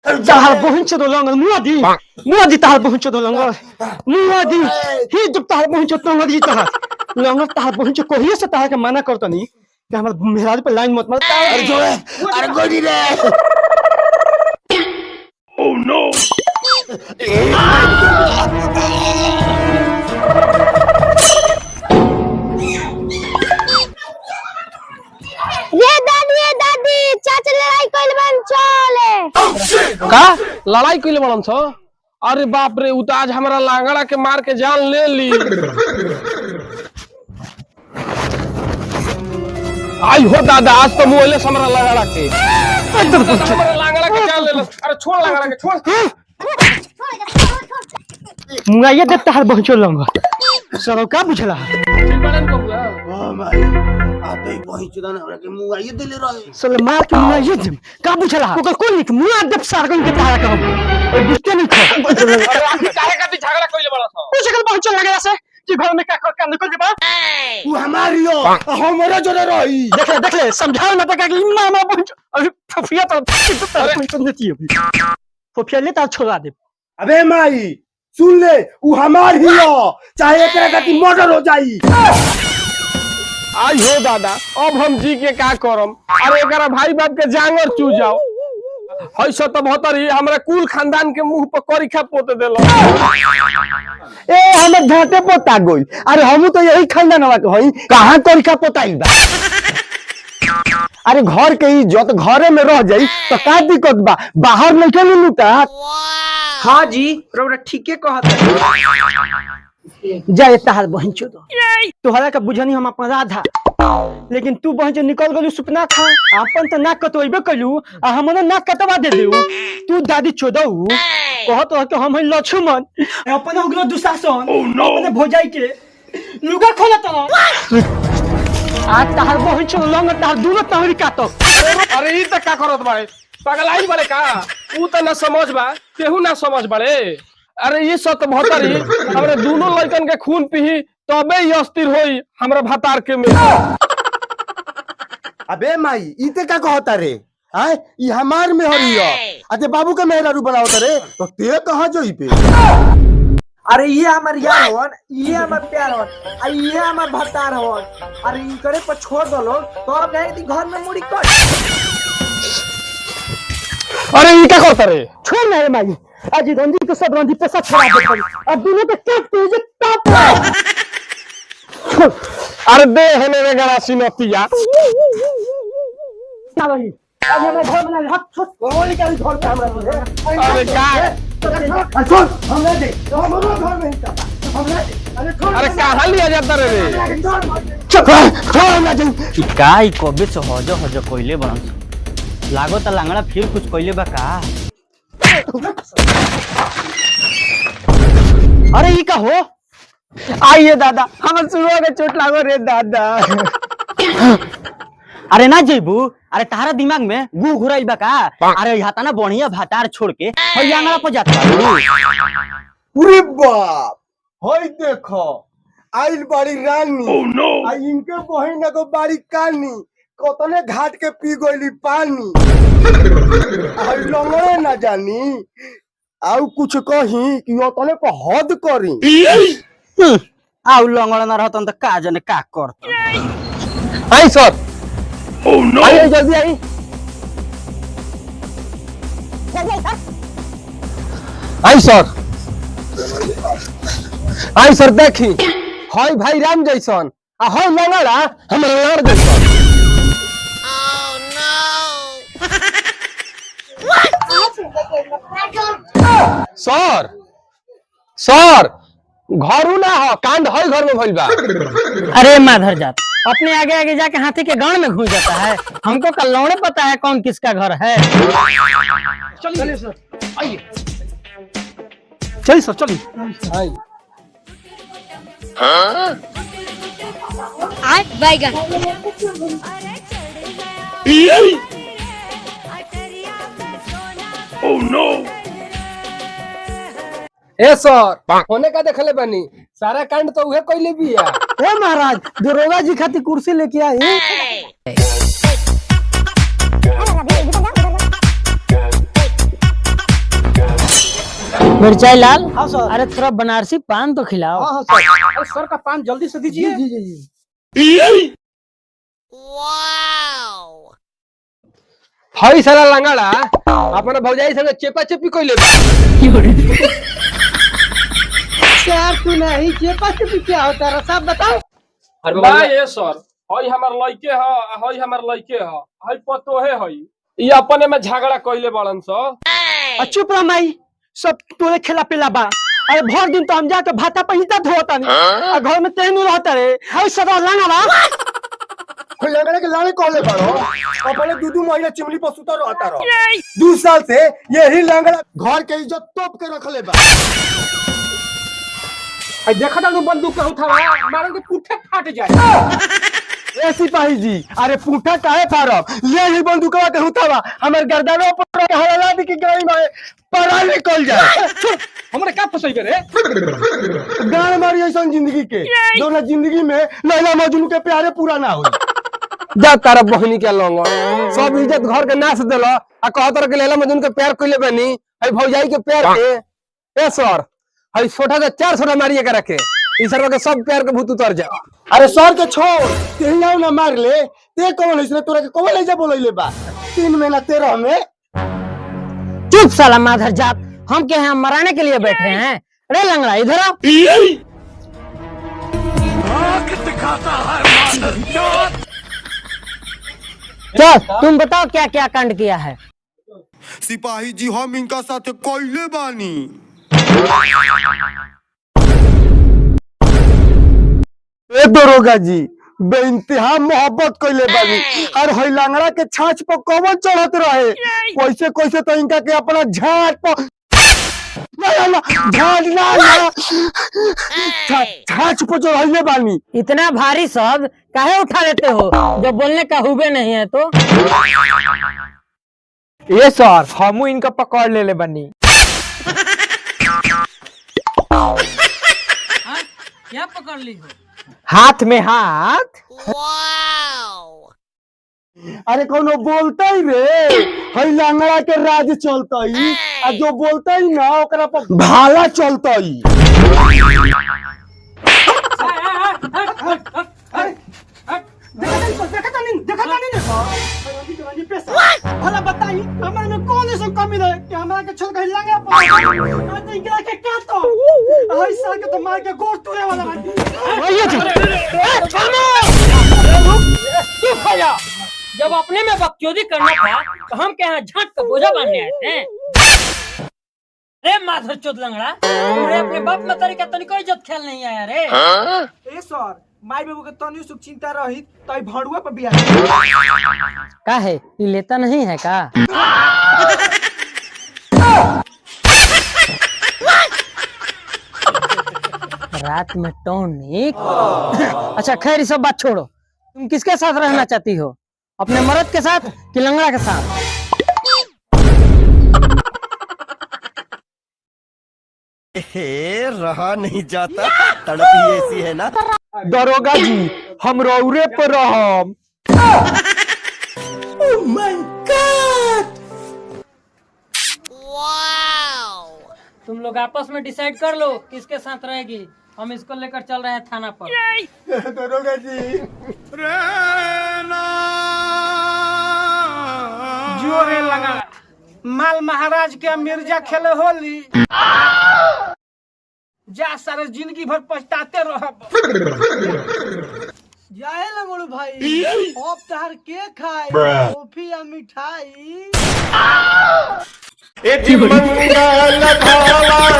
तार बहन चोद लंगर मुआदी तार बहन चोद लंगर मुआदी ही जब तार बहन चोद लंगर तार लंगर तार बहन चोद कोहिए से तार के मना करतनी कि हमर मेहराज पे लाइन मत मार। अरे जो है अरे गोली रे। Oh no. ये दादी चाचा लड़ाई कइल बन चले का लड़ाई कइले बड़न छ। अरे बाप रे उ त आज हमरा लांगड़ा के मार के जान ले ली। आई हो दादा आज तो मुँहले हमरा लांगड़ा के हमरा लांगड़ा के जान ले। अरे छोड़ लांगड़ा के छोड़। मुआइया दे तार बहन चोद लंगर सरो का बुझला बड़न को हुआ हां भाई आते ही पहुंच चुदा ना के मुंह आइए दिले रहे सल मार के मुआइया दे का बुझला ओकर कोई नहीं मुआ दे सारगन के तार का ओए बुझते नहीं खो। अरे आखिर काहे खातिर झगड़ा कइले बड़ा छ। कुछ कल बहन चोद लगे ऐसे कि घर में का निकल जेबा तू हमारियो हमरा जोरे रही। देख ले समझाओ ना का कि मामा बहन अभी फफिया तो तार कोई सुनती है फफिया ले तार छोड़ा दे। अबे माई सुन ले उ हमार हियो चाहे एकरा गति मर्डर हो जाई। आई हो दादा अब हम जी के का करम। अरे एकरा भाई बाप के जांगर चू जाओ हई 77 हमरा कुल खानदान के मुंह पर करिखा पोते देलो। ए हमें झाटे पोता गोई अरे हम तो यही खानदान वाला के हई कहां तरीका पोताई बा। अरे घर के इज्जत घरे में रह जाई तो का दिक्कत बा बाहर नहीं चली लूटा। हाँ जी रौरा ठीके कहत है। जाए तार बहन चोद तोहरा का बुझनी हम अपन राधा लेकिन तू बहन चोद निकल गलू सुपना खा अपन तो नाक कटवाइबे कलू आ हमने नाक कटवा दे देऊ तू दादी चोदऊ कहत हो कि हम हई लक्ष्मण अपन हो गेलो दुशासन अपने भोजाई के लुगा खोलत आ तार बहन चोद लंग तार दूनो तहरी काटो। अरे ई त का करत बाड़े पगलाई बाड़े का ऊ त ना समझ बा केहू ना समझ बाड़े। अरे ये 77 हमरे दोनों लड़कन के खून पीही तबे ही अस्थिर होई हमरा भतार के में। अबे माई इते का कहता रे हां ई हमार में हरियो अते बाबू के मेहरारू बनावत रे तो ते कहां जोई पे। अरे ये हमार यार हवन ये हमार प्यार हवन आ ये हमार भतार हवन। अरे ई करे पर छोड़ दलो तो अब नहीं दी घर में मुड़ी कट। अरे ई का करत रे छोड़ ना रे माई आज रंजीत को सब रंजीत पे सब छोड़ा दे अब दोनों पे काट तुझे ताप। अरे दे हने रे गरासी नतिया चलो ही आज हमें घर बना हाथ छोड़ गोली का घर पे हमरा अरे का छोड़ हमरा दे हमरा घर में हिस्सा हमरा दे अरे कहां लिया जाता रे छोड़ ना जाई काई कबे से हज कइले बनस लागो त लांगड़ा फिर कुछ कइले बा का। अरे ई का हो आइए दादा हमर सुनो के चोट लागो रे दादा। अरे ना जेबू अरे तारा दिमाग में गु घुराई बा का। अरे यहाँ ना बढ़िया भातार छोड़ के हई आंगड़ा पर जाता। अरे बाप होई देखो आइल बाड़ी रानी आ इनके बहिन को बाड़ी कानी कतने घाट के पी गईली पानी आई लंगड़े ना जानी आउ कुछ कही कि ओतने को हद करी। आउ लंगड़ा ना रहतन त का जाने का करत। आई सर ओह नो आइए जल्दी आई सर देखी हई भाई राम जैसन आ हई लंगड़ा हमरा लड़ जैसन। सर सर घरू ना हो कांड हई घर में भइल बा। अरे माधर जात अपने आगे आगे जाके हाथी के गांव में घुस जाता है। हमको कल्लौड़े पता है कौन किसका घर है। चलिए सर आइए चलिए सर चलिए आई आज बैगन ओह नो ए सर होने का देखले बनी सारा कांड तो उहे कइले बिया। ए महाराज दरोगा जी खातिर कुर्सी लेके आई मिर्चाई लाल, हाँ सर। अरे थोड़ा बनारसी पान तो खिलाओ। हाँ सर। अरे सर का पान जल्दी से दीजिए। जी जी जी। हई साला लंगड़ा अपना भौजाई संगे चेपा चेपी कोई लेबा। सर तू नहीं चेपा चेपी क्या होता है सब बताओ। ना ये सर, हई हमर लइके ह, हई हमर लइके ह, हई पतोहे हई। ये अपने में झगड़ा कइले बड़न स। चुप रह माई, सब तोरे खेला पेला बा। अरे भर दिन तो हम जाके भाता पहिता धोता नहीं और घर में तेहनू रहता रे। हई सदा लंगड़ा कोई लंगड़े के लाने कहले बाड़ो अपने दूधू महीना चिमली पर सुता रहता रहो। 2 साल से यही लंगड़ा घर के इज्जत तोप के रखले बा। देखा था बंदूक का उठावा मारो के पुट्ठे फाट जाए। ए सिपाही जी, अरे पूठा काहे फारब, ले ही बंदूकवा के उठावा, हमर गर्दनों पर के हवाला दी के गई में पड़ा निकल जाए। हमरे का फसई करे गान मारी ऐसा जिंदगी के दोनों जिंदगी में लैला मजनू के प्यारे पूरा ना हो। जा तारा बहनी के लंग सब इज्जत घर के नाश देलो आ कहतर के लैला मजनू के प्यार कइले बनी हई भौजाई के प्यार के। ए सर, हई छोटा के 4 छोटा मारिए के रखे ई सर के सब प्यार के भूत उतर जा। अरे सर के छोड़ तेहिया ना मार ले, ते कौन इसने तोरा के कौन ले जा बोलैले बा। 3 महीना 13 में। चुप साला माधर जात, हम क्या यहाँ मराने के लिए बैठे हैं? अरे लंगड़ा इधर आओ। चल तुम बताओ क्या क्या कांड किया है? सिपाही जी हम इनका साथ कोइले बानी। ए दरोगा जी बेइंतहा मोहब्बत कइले बानी और हई लंगड़ा के छाछ पर कौन चढ़त रहे। कैसे कैसे तो इनका के अपना झाट पर छाछ पर चढ़ाइले बानी। इतना भारी शब्द काहे उठा लेते हो जो बोलने का हुबे नहीं है तो? ये सर हमू इनका पकड़ ले बनी। क्या पकड़ ली हो? हाथ में हाथ। अरे कोनो बोलता ही रे हई लंगड़ा के राज चलता ही आ जो बोलता ही ना ओकरा पर भाला चलता ही। भला बताई हमारे में कौन ऐसा कमी रहे कि हमारा के छोड़ के लंगड़ा पड़ तो इनके के क्या तो हई साल के तो मार के गोड़ तोड़े वाला भैया जब अपने में बकचोदी करना था तो हम क्या यहाँ झट का बोझा बांधने आए थे? रे माधर चोद लंगड़ा, तुम्हें अपने बाप मतारी का तनिको इज्जत ख्याल नहीं आया रे। ए सर माई बाबू के तनी सुख चिंता रही तो ई भड़ुआ पर बियाह का है ये लेता नहीं है का? रात में टॉनिक। अच्छा खैर ये सब बात छोड़ो, तुम किसके साथ रहना चाहती हो, अपने मर्द के साथ कि लंगड़ा के साथ? रहा नहीं जाता, तड़प ही ऐसी है ना। दरोगा जी हम रौरे पर रहम। तुम लोग आपस में डिसाइड कर लो किसके साथ रहेगी, हम इसको लेकर चल रहे हैं थाना पर। दरोगा जी जो रे लंगड़ा माल महाराज के मिर्जा खेले होली जा सारे जिंदगी भर पछताते रह। जाए लंगड़ू भाई अब तहर के खाए कॉफी या मिठाई। मंगल भावा